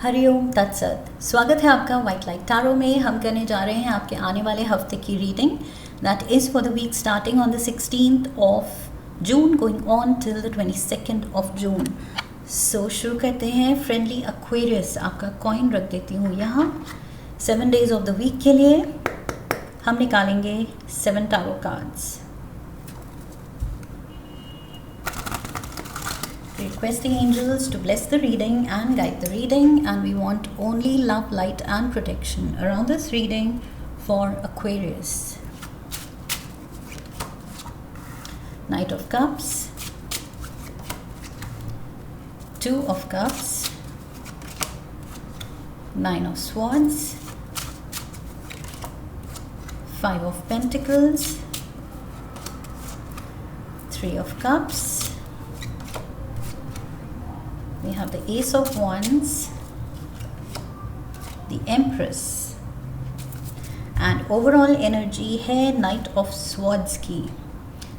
हरिओम तत्सत। स्वागत है आपका वाइट लाइट टैरो में। हम करने जा रहे हैं आपके आने वाले हफ्ते की reading that is for the week starting on the 16th of June going on till the 22nd of June. So शुरू करते हैं। फ्रेंडली एक्वेरियस आपका कॉइन रख देती हूँ यहाँ 7 days ऑफ द वीक के लिए। हम निकालेंगे 7 tarot cards. Request the angels to bless the reading and guide the reading, and we want only love, light and protection around this reading for Aquarius. Knight of Cups, 2 of Cups, 9 of Swords, 5 of Pentacles, 3 of Cups. We have the Ace of Wands, the Empress, and overall energy है Knight of Swords की.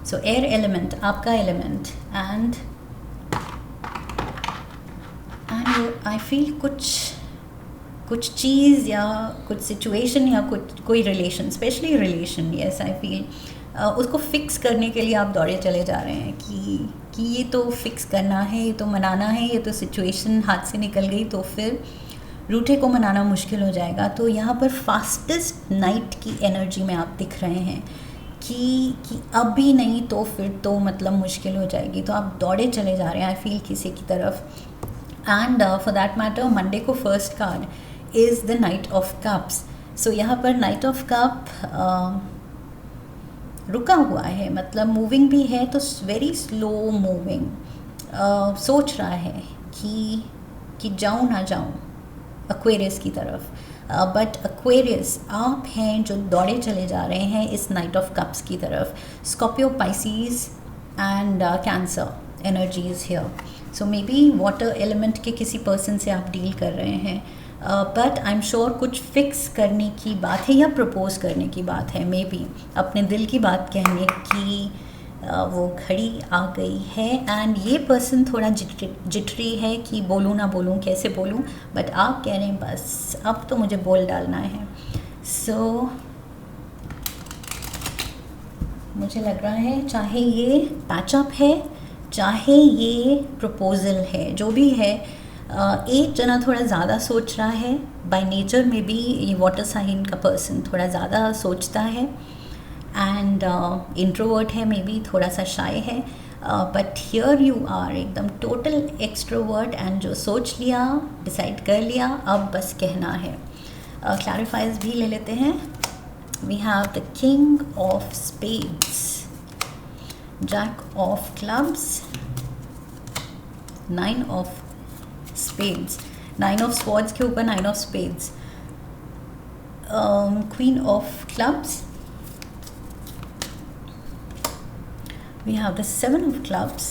So air element आपका element and I feel कुछ चीज़ या कुछ situation या कोई relation, especially relation, yes I feel उसको fix करने के लिए आप दौड़े चले जा रहे हैं कि ये तो फिक्स करना है, ये तो मनाना है, ये तो सिचुएशन हाथ से निकल गई तो फिर रूठे को मनाना मुश्किल हो जाएगा। तो यहाँ पर फास्टेस्ट नाइट की एनर्जी में आप दिख रहे हैं कि अब भी नहीं तो फिर तो मतलब मुश्किल हो जाएगी। तो आप दौड़े चले जा रहे हैं आई फील किसी की तरफ। And for that matter Monday को first card is the knight of cups. So यहाँ पर नाइट ऑफ कप रुका हुआ है, मतलब मूविंग भी है तो वेरी स्लो मूविंग। सोच रहा है कि जाऊँ ना जाऊँ एक्वेरियस की तरफ। बट एक्वेरियस आप हैं जो दौड़े चले जा रहे हैं इस नाइट ऑफ कप्स की तरफ। Scorpio, Pisces and cancer energy is here. So may be water element के किसी पर्सन से आप डील कर रहे हैं, बट आई एम श्योर कुछ फिक्स करने की बात है या प्रपोज करने की बात है। मे बी अपने दिल की बात कहने की वो घड़ी आ गई है। एंड ये पर्सन थोड़ा जिटरी है कि बोलूँ ना बोलूँ, कैसे बोलूँ, बट आप कह रहे हैं बस अब तो मुझे बोल डालना है। सो मुझे लग रहा है चाहे ये पैचअप है चाहे ये प्रपोजल है, जो भी है एक जना थोड़ा ज़्यादा सोच रहा है। बाय नेचर में भी ये वाटर साइन का पर्सन थोड़ा ज़्यादा सोचता है एंड इंट्रोवर्ट है, मे बी थोड़ा सा शाय है। बट हियर यू आर एकदम टोटल एक्सट्रोवर्ट एंड जो सोच लिया, डिसाइड कर लिया, अब बस कहना है। क्लैरिफाइज भी ले लेते हैं। We have the king of spades, jack of clubs, 9 of spades, 9 of swords के ऊपर 9 of spades, queen of clubs, we have the 7 of clubs,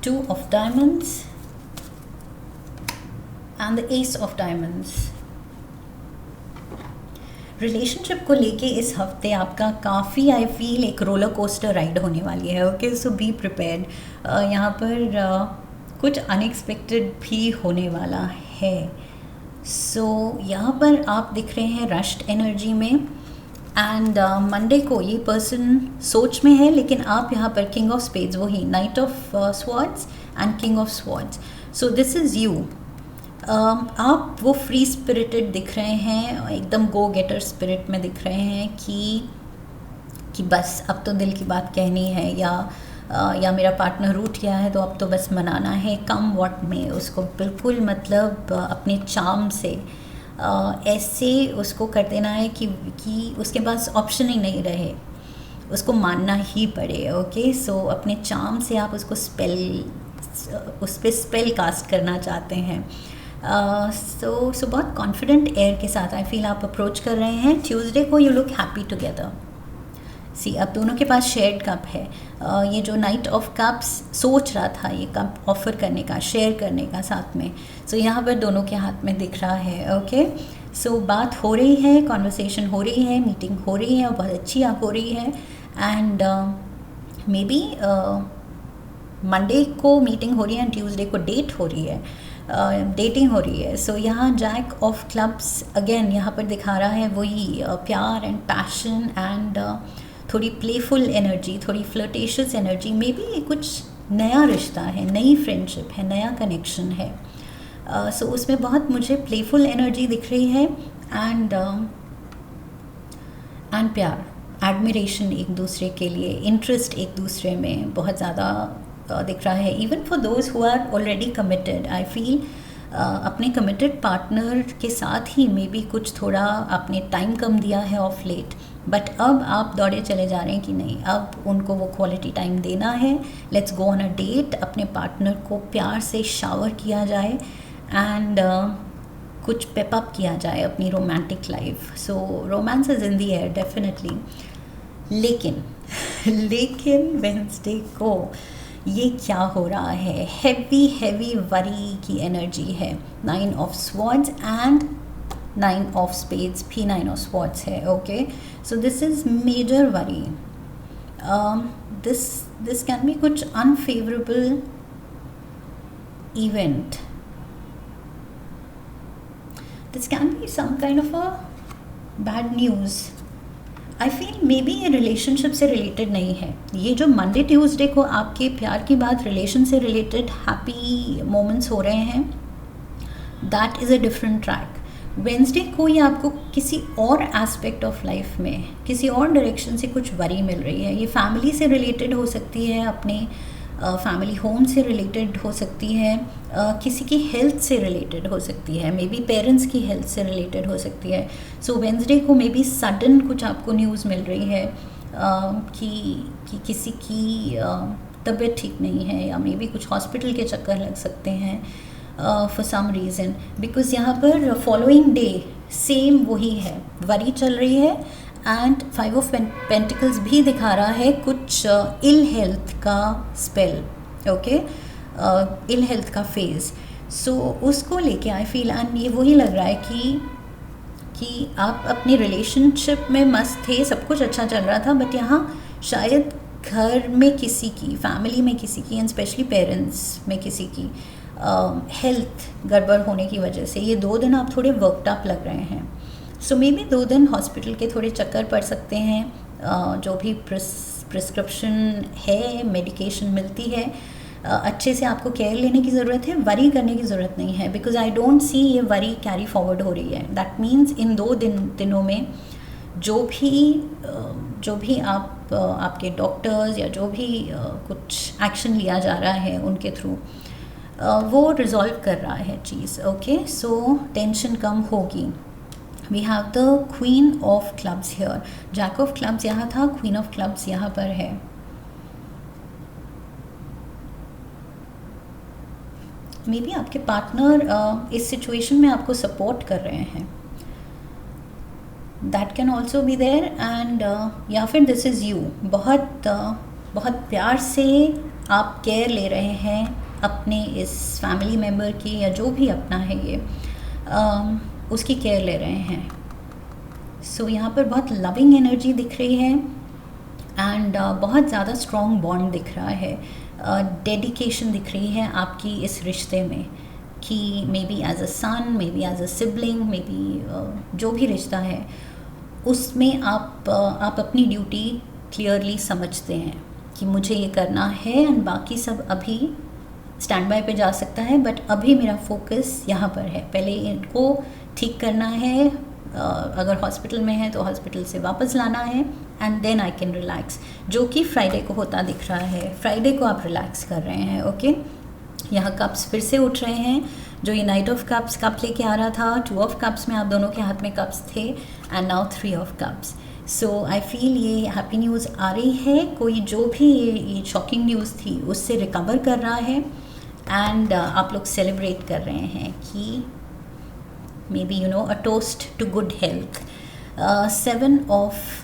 2 of diamonds and the ace of diamonds. Relationship को लेके इस हफ्ते आपका काफ़ी I feel एक roller coaster ride होने वाली है। Okay, so be prepared. यहाँ पर कुछ अनएक्सपेक्टेड भी होने वाला है। सो यहाँ पर आप दिख रहे हैं रश्ड एनर्जी में। एंड मंडे को ये पर्सन सोच में है, लेकिन आप यहाँ पर किंग ऑफ स्पेड्स, वही night of swords and king of swords. So this is you. आप वो फ्री स्पिरिटेड दिख रहे हैं, एकदम गो गेटर स्पिरिट में दिख रहे हैं कि बस अब तो दिल की बात कहनी है, या मेरा पार्टनर रूठ गया है तो अब तो बस मनाना है कम व्हाट में। उसको बिल्कुल मतलब अपने चार्म से ऐसे उसको कर देना है कि उसके पास ऑप्शन ही नहीं रहे, उसको मानना ही पड़े। ओके, सो अपने चार्म से आप उसको उस पर स्पेल कास्ट करना चाहते हैं। सो बहुत कॉन्फिडेंट एयर के साथ आई फील आप अप्रोच कर रहे हैं। ट्यूसडे को यू लुक हैप्पी टुगेदर। सी अब दोनों के पास शेयर्ड कप है। ये जो नाइट ऑफ कप्स सोच रहा था ये कप ऑफर करने का, शेयर करने का साथ में, सो यहाँ पर दोनों के हाथ में दिख रहा है। ओके, सो बात हो रही है, कॉन्वर्सेशन हो रही है, मीटिंग हो रही है और बहुत अच्छी आप हो रही है। एंड मे बी मंडे को मीटिंग हो रही है एंड ट्यूसडे को डेट हो रही है, डेटिंग हो रही है. सो यहाँ जैक ऑफ क्लब्स अगेन यहाँ पर दिखा रहा है वही प्यार एंड पैशन एंड थोड़ी प्लेफुल एनर्जी, थोड़ी फ्लर्टेशियस एनर्जी. मे बी कुछ नया रिश्ता है, नई फ्रेंडशिप है, नया कनेक्शन है. सो उसमें बहुत मुझे प्लेफुल एनर्जी दिख रही है एंड प्यार, एडमिरेशन एक दूसरे के लिए, इंटरेस्ट एक दूसरे में बहुत ज़्यादा दिख रहा है. Even for those who are already committed, I feel अपने कमिटेड पार्टनर के साथ ही मे बी कुछ थोड़ा आपने टाइम कम दिया है ऑफ लेट, बट अब आप दौड़े चले जा रहे हैं कि नहीं, अब उनको वो क्वालिटी टाइम देना है. Let's go on a date. अपने पार्टनर को प्यार से शावर किया जाए एंड कुछ पेप अप किया जाए अपनी romantic life. So romance is in the air definitely. लेकिन वेंसडे को ये क्या हो रहा है, हैवी वरी की एनर्जी है. 9 of swords and 9 of spades भी 9 ऑफ स्वॉर्ड्स है. Okay, so this is major worry. This can be कुछ unfavourable event. This can be some kind of a bad news. I feel may be ये relationship से related नहीं है. ये जो Monday Tuesday को आपके प्यार की बात रिलेशन से रिलेटेड हैप्पी मोमेंट्स हो रहे हैं, that is a different track. Wednesday को ये आपको किसी और एस्पेक्ट ऑफ लाइफ में, किसी और डायरेक्शन से कुछ वरी मिल रही है. ये फैमिली से रिलेटेड हो सकती है, अपने फैमिली होम से रिलेटेड हो सकती है, किसी की हेल्थ से रिलेटेड हो सकती है, मे बी पेरेंट्स की हेल्थ से रिलेटेड हो सकती है. सो वेंसडे को मे बी सडन कुछ आपको न्यूज़ मिल रही है कि किसी की तबीयत ठीक नहीं है, या मे बी कुछ हॉस्पिटल के चक्कर लग सकते हैं फॉर सम रीज़न. बिकॉज यहाँ पर फॉलोइंग डे सेम वही है, वरी चल रही है एंड 5 ऑफ पेंटिकल्स भी दिखा रहा है कुछ इल हेल्थ का स्पेल. ओके, इल हेल्थ का फेज़. सो उसको लेके आई फील एंड ये वही लग रहा है कि आप अपनी रिलेशनशिप में मस्त थे, सब कुछ अच्छा चल रहा था, बट यहाँ शायद घर में किसी की, फैमिली में किसी की एंड स्पेशली पेरेंट्स में किसी की हेल्थ गड़बड़ होने की वजह से ये 2 दिन आप थोड़े वर्कड अप लग रहे हैं. सो मे बी 2 दिन हॉस्पिटल के थोड़े चक्कर पड़ सकते हैं. जो भी प्रिस्क्रिप्शन है, मेडिकेशन मिलती है, अच्छे से आपको केयर लेने की ज़रूरत है, वरी करने की ज़रूरत नहीं है. बिकॉज आई डोंट सी ये वरी कैरी फॉरवर्ड हो रही है. दैट मीन्स इन 2 दिनों में जो भी आपके डॉक्टर्स या जो भी कुछ एक्शन लिया जा रहा है उनके थ्रू, वो रिजॉल्व कर रहा है चीज़. ओके, सो टेंशन कम होगी. We have the queen of clubs here. Jack of clubs यहाँ था, क्वीन ऑफ क्लब्स यहाँ पर है. मे बी आपके पार्टनर इस सिचुएशन में आपको सपोर्ट कर रहे हैं, that can also be there. And या फिर दिस इज़ यू. बहुत प्यार से आप केयर ले रहे हैं अपने इस फैमिली मेम्बर की, या जो भी अपना है ये, उसकी केयर ले रहे हैं. सो यहाँ पर बहुत लविंग एनर्जी दिख रही है एंड बहुत ज़्यादा स्ट्रॉन्ग बॉन्ड दिख रहा है. डेडिकेशन दिख रही है आपकी इस रिश्ते में, कि maybe as a son, maybe as a sibling, maybe जो भी रिश्ता है उसमें आप अपनी ड्यूटी क्लियरली समझते हैं कि मुझे ये करना है एंड बाकी सब अभी स्टैंड बाय पे जा सकता है, बट अभी मेरा फोकस यहाँ पर है. पहले इनको ठीक करना है, अगर हॉस्पिटल में है तो हॉस्पिटल से वापस लाना है, and then I can relax, जो कि फ्राइडे को होता दिख रहा है. फ्राइडे को आप रिलैक्स कर रहे हैं. ओके, यहाँ कप्स फिर से उठ रहे हैं. जो ये नाइट ऑफ कप्स कप लेके आ रहा था, 2 ऑफ कप्स में आप दोनों के हाथ में कप्स थे, and now 3 of cups. So I feel ये हैप्पी न्यूज़ आ रही है. कोई जो भी ये शॉकिंग न्यूज़ थी उससे रिकवर कर रहा है एंड आप लोग सेलिब्रेट कर रहे हैं कि maybe a toast to good health. 7 of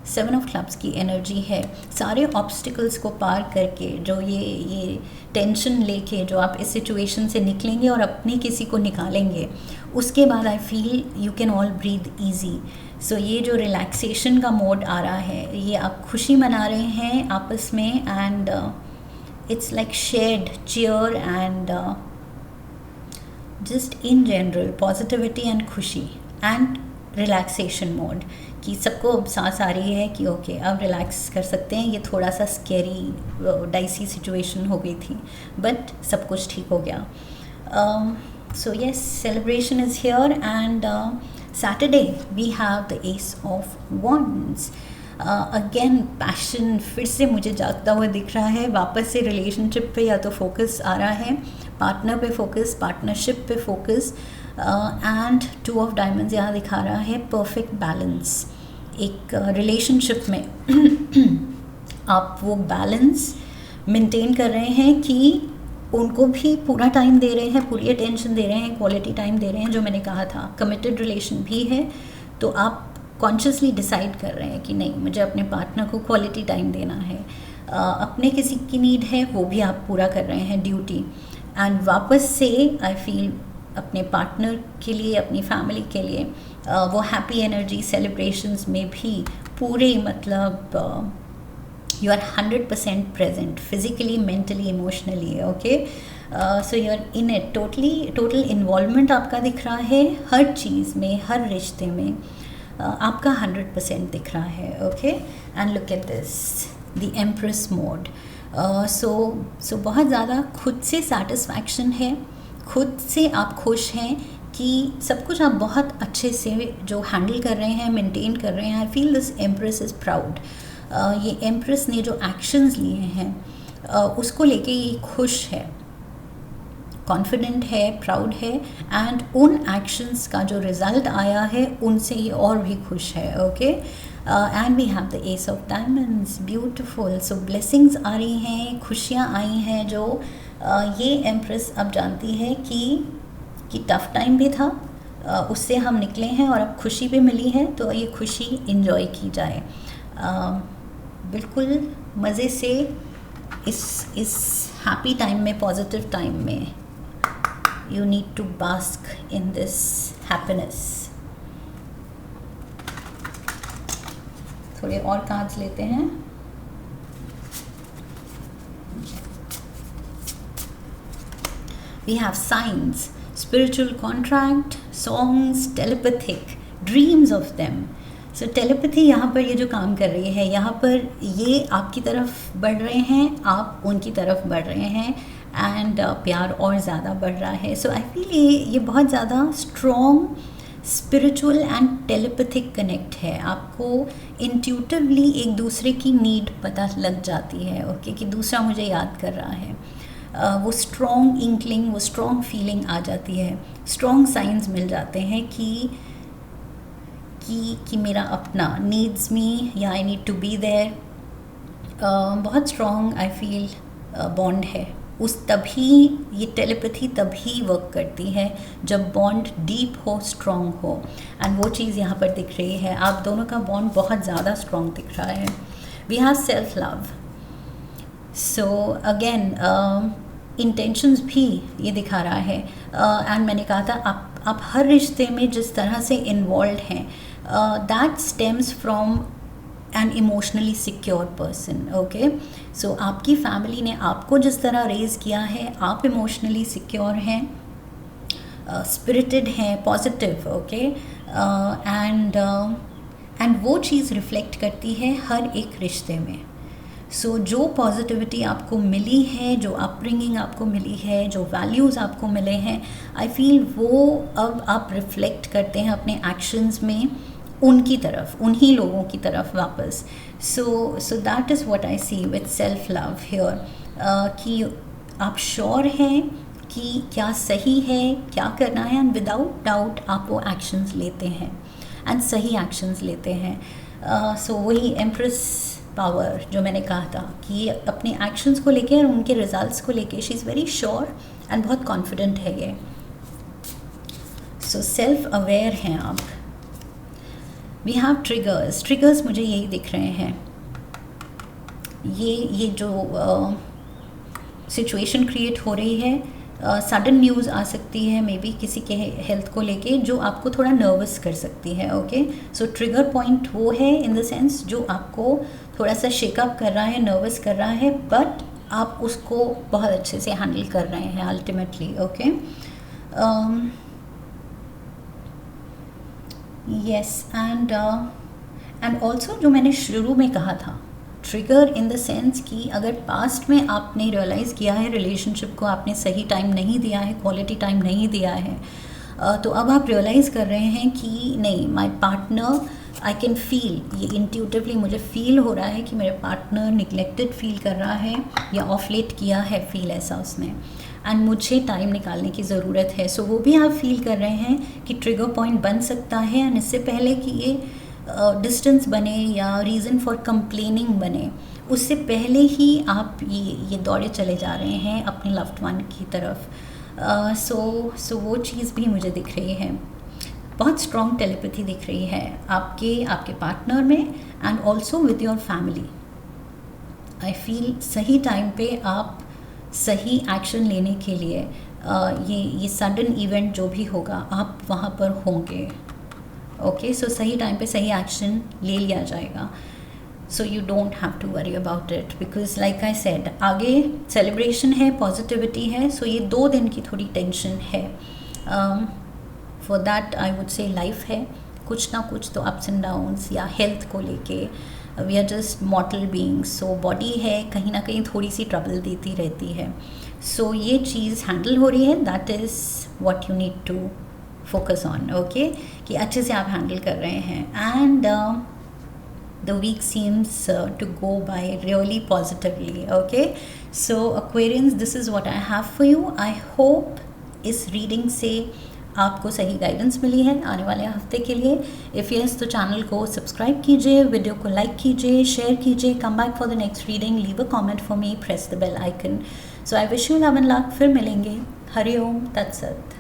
clubs की एनर्जी है. सारे ऑब्स्टिकल्स को पार करके जो ये टेंशन लेके जो आप इस सिचुएशन से निकलेंगे और अपने किसी को निकालेंगे, उसके बाद I feel you can all breathe easy. So ये जो रिलैक्सेशन का मोड आ रहा है, ये आप खुशी मना रहे हैं आपस में, and it's like shared cheer and just in general positivity and खुशी and relaxation mode कि सबको अब सांस आ रही है कि ओके अब रिलैक्स कर सकते हैं, ये थोड़ा सा स्कैरी डाइसी सिचुएशन हो गई थी बट सब कुछ ठीक हो गया. So yes, celebration is here and Saturday we have the Ace of Wands. Again passion फिर से मुझे जागता हुआ दिख रहा है. वापस से रिलेशनशिप पे या तो फोकस आ रहा है, पार्टनर पे फोकस, पार्टनरशिप पे focus and two of diamonds यहाँ दिखा रहा है परफेक्ट बैलेंस. एक रिलेशनशिप में आप वो बैलेंस मेंटेन कर रहे हैं कि उनको भी पूरा टाइम दे रहे हैं, पूरी अटेंशन दे रहे हैं, क्वालिटी टाइम दे रहे हैं. जो मैंने कहा था कमिटेड रिलेशन भी है तो आप कॉन्शियसली डिसाइड कर रहे हैं कि नहीं मुझे अपने पार्टनर को क्वालिटी टाइम देना है. अपने किसी की नीड है वो भी आप पूरा कर रहे हैं, ड्यूटी. एंड वापस से आई फील अपने पार्टनर के लिए, अपनी फैमिली के लिए वो हैप्पी एनर्जी सेलिब्रेशंस में भी पूरे मतलब you are 100% present physically, mentally, emotionally. Okay, so you're in it total involvement आपका दिख रहा है हर चीज़ में, हर रिश्ते में आपका 100% दिख रहा है. Okay, and look at this, the Empress mode. So बहुत ज़्यादा खुद से satisfaction है, खुद से आप खुश हैं कि सब कुछ आप बहुत अच्छे से जो हैंडल कर रहे हैं, मेंटेन कर रहे हैं. I feel this empress is proud. ये एम्प्रेस ने जो एक्शंस लिए हैं उसको लेके ये खुश है, कॉन्फिडेंट है, प्राउड है एंड उन एक्शंस का जो रिज़ल्ट आया है उनसे ये और भी खुश है. Okay, and we have the ace of diamonds, beautiful. So blessings आ रही हैं, खुशियाँ आई हैं जो ये एम्प्रेस अब जानती है कि टफ़ टाइम भी था, उससे हम निकले हैं और अब खुशी भी मिली है तो ये खुशी इंजॉय की जाए. बिल्कुल मज़े से इस हैप्पी टाइम में, पॉजिटिव टाइम में you need to bask in this happiness. थोड़े और कार्ड्स लेते हैं. We have signs, spiritual contract, songs, telepathic, dreams of them. So telepathy यहाँ पर ये जो काम कर रही है, यहाँ पर ये आपकी तरफ बढ़ रहे हैं, आप उनकी तरफ बढ़ रहे हैं एंड प्यार और ज़्यादा बढ़ रहा है. सो आई फील ये बहुत ज़्यादा strong spiritual and telepathic connect है. आपको इंट्यूटिवली एक दूसरे की नीड पता लग जाती है. ओके, कि दूसरा मुझे याद कर रहा है. वो स्ट्रॉन्ग इंक्लिंग, वो स्ट्रॉन्ग फीलिंग आ जाती है, स्ट्रॉन्ग साइंस मिल जाते हैं कि मेरा अपना नीड्स मी या I need to be there. बहुत स्ट्रॉन्ग आई फील बॉन्ड है. उस तभी ये टेलीपैथी तभी वर्क करती है जब बॉन्ड डीप हो, स्ट्रॉन्ग हो. एंड वो चीज़ यहाँ पर दिख रही है. आप दोनों का बॉन्ड बहुत ज़्यादा स्ट्रॉन्ग दिख रहा है. We have self love. So again intentions भी ये दिखा रहा है. एंड मैंने कहा था आप हर रिश्ते में जिस तरह से इन्वॉल्व हैं that stems from an emotionally secure person. Okay, so आपकी फैमिली ने आपको जिस तरह रेज़ किया है, आप इमोशनली सिक्योर हैं, स्पिरिटेड हैं, पॉजिटिव. ओके, एंड वो चीज़ रिफ्लेक्ट करती है हर एक रिश्ते में. सो जो पॉजिटिविटी आपको मिली है, जो अपब्रिंगिंग आपको मिली है, जो वैल्यूज़ आपको मिले हैं, आई फील वो अब आप रिफ्लेक्ट करते हैं अपने एक्शंस में उनकी तरफ, उन्हीं लोगों की तरफ वापस. So that is what I see with self love here, कि आप श्योर हैं कि क्या सही है, क्या करना है एंड विदाउट डाउट आप वो एक्शंस लेते हैं एंड सही एक्शंस लेते हैं. सो वही एम्प्रेस पावर जो मैंने कहा था कि अपने एक्शंस को लेके और उनके रिजल्ट्स को लेके she is very sure and बहुत कॉन्फिडेंट है ये. सो सेल्फ अवेयर हैं आप. वी हैव ट्रिगर्स मुझे यही दिख रहे हैं. ये जो सिचुएशन क्रिएट हो रही है, सडन न्यूज़ आ सकती है मे बी किसी के हेल्थ को लेके जो आपको थोड़ा नर्वस कर सकती है. ओके, सो ट्रिगर पॉइंट वो है इन द सेंस जो आपको थोड़ा सा शेकअप कर रहा है, नर्वस कर रहा है, बट आप उसको बहुत अच्छे से हैंडल कर रहे हैं ultimately. Okay, yes. And also जो मैंने शुरू में कहा था, ट्रिगर इन द सेंस कि अगर पास्ट में आपने रियलाइज़ किया है रिलेशनशिप को आपने सही टाइम नहीं दिया है, क्वालिटी टाइम नहीं दिया है, तो अब आप रियलाइज़ कर रहे हैं कि नहीं, my partner, I can feel, ये इंट्यूटिवली मुझे फील हो रहा है कि मेरे पार्टनर निगलेक्टेड फील कर रहा है या ऑफ लेट किया है फील ऐसा उसने, एंड मुझे टाइम निकालने की ज़रूरत है. सो वो भी आप फील कर रहे हैं कि ट्रिगर पॉइंट बन सकता है. एंड इससे पहले कि ये डिस्टेंस बने या रीज़न फॉर कंप्लेनिंग बने, उससे पहले ही आप ये दौड़े चले जा रहे हैं अपने लव्ड वन की तरफ. सो वो चीज़ भी मुझे दिख रही है. बहुत स्ट्रॉन्ग टेलीपैथी दिख रही है आपके पार्टनर में and also with your family. I feel सही टाइम पे आप सही एक्शन लेने के लिए ये सडन इवेंट जो भी होगा आप वहाँ पर होंगे. ओके, सो सही टाइम पे सही एक्शन ले लिया जाएगा. So you don't have to worry about it because like I said, आगे सेलिब्रेशन है, पॉजिटिविटी है. सो ये 2 दिन की थोड़ी टेंशन है. For that I would say life है, कुछ ना कुछ तो अप्स एंड डाउन्स, या हेल्थ को लेके we are just mortal beings. So body है कहीं ना कहीं थोड़ी सी ट्रबल देती रहती है. सो ये चीज़ हैंडल हो रही है. That is what you need to focus on. Okay, कि अच्छे से आप हैंडल कर रहे हैं. And the week seems to go by really positively. Okay, so Aquarians, this is what I have for you. I hope इस reading से आपको सही गाइडेंस मिली है आने वाले हफ्ते के लिए. इफ़ यस, तो चैनल को सब्सक्राइब कीजिए, वीडियो को लाइक कीजिए, शेयर कीजिए. Come back for the next reading, leave a comment for me, press the bell icon. So I wish you love and luck. फिर मिलेंगे. हरि ओम तत्सत.